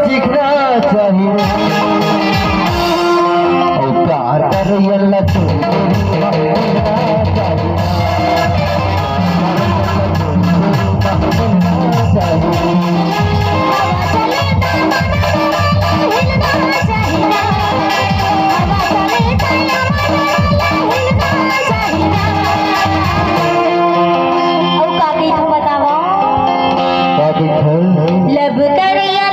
सीखना चाहिए और प्यार कर अल्लाह तो लब करिया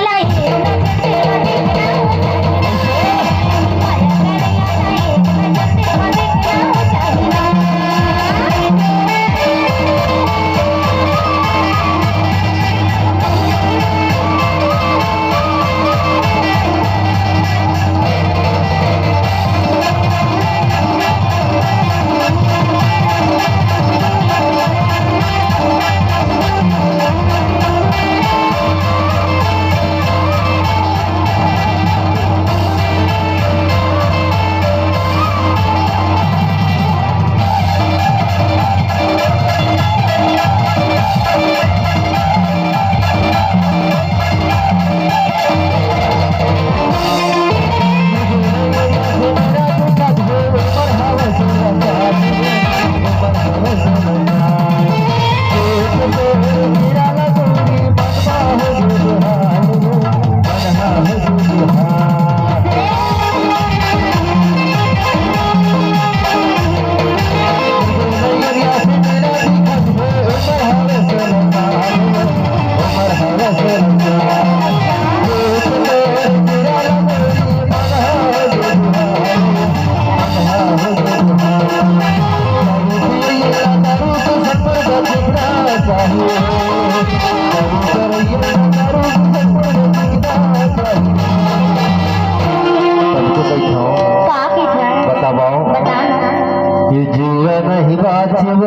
ये जीवा नहीं बाजब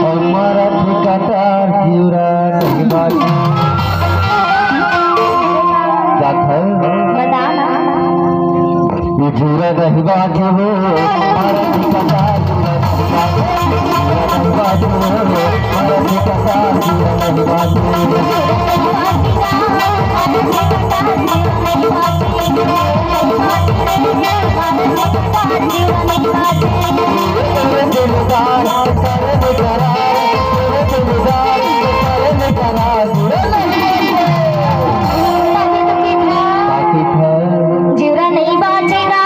और मारा ठिकादार जीवरा नहीं बाजब ये जीवा नहीं बाजब मारा ठिकादार जीवरा नहीं बाजब मारा ठिकादार जीवरा नहीं बाजब जीवरा नहीं बाजेगा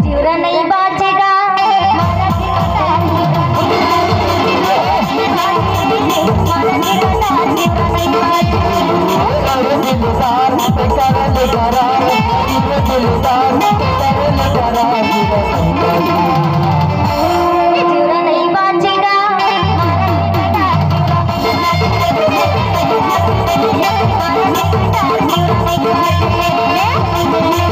जीवरा नहीं बाजेगा जीवरा नहीं बाजेगा Thank you.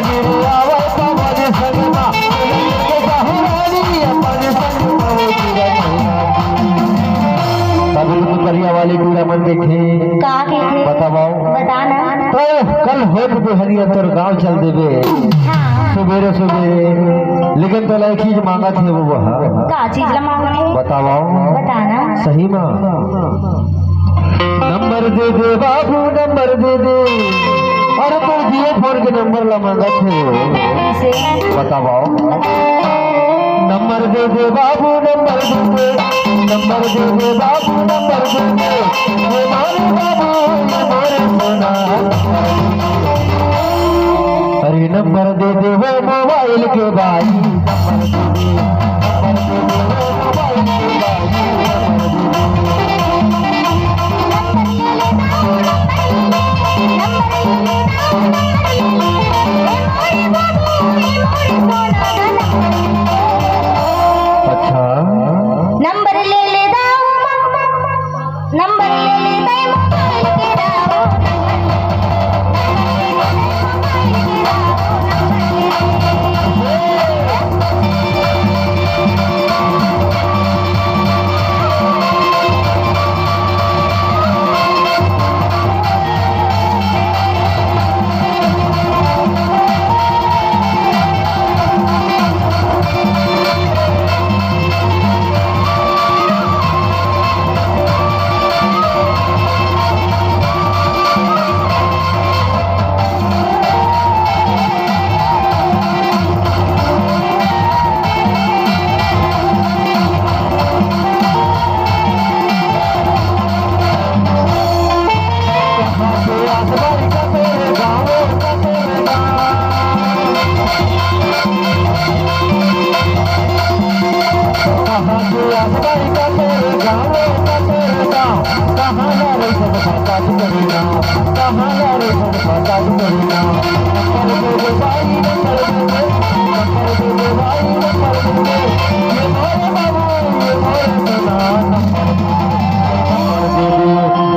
गिरी आवाज माझे संगमा कभी तो करिया वाले पूरा मन देखे का के थे बताओ बताना तो कल हो तो हरिया तोर गांव चल देवे हाँ सुबेरे सुबेरे लेकिन तो एक चीज मांगा थे वो का चीज ला मांगे बताओ बताना सही माँ नंबर दे दे बाबू नंबर दे दे अरे तो जियो फोन के नंबर ला मांगा थे से बताओ नंबर दे दे बाबू नंबर दे दे नंबर दे दे बाबू नंबर दे दे ये मारे बाबू ये मारे सोना अरे नंबर दे दे वो मोबाइल के भाई नंबर दे दे वो मोबाइल के भाई अच्छा नंबर ले ले दाओ नंबर ले ले दाई मोबाइल के दाओ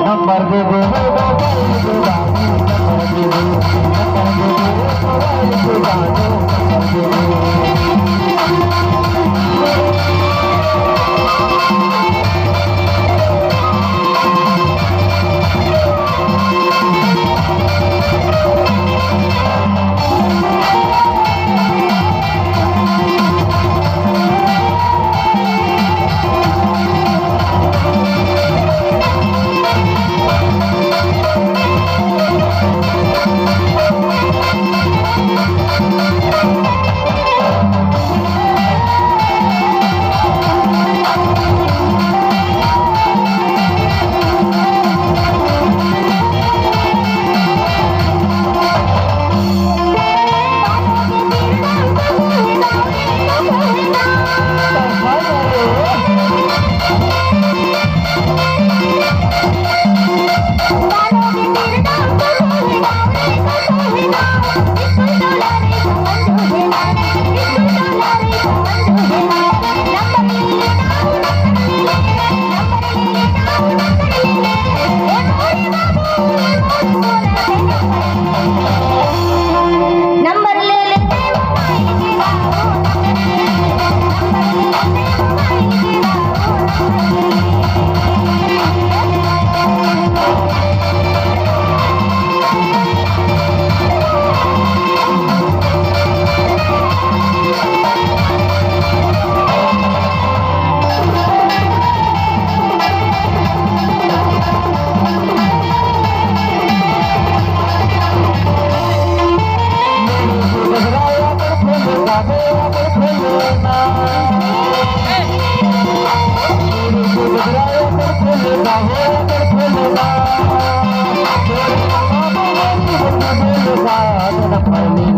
number they they Thank you.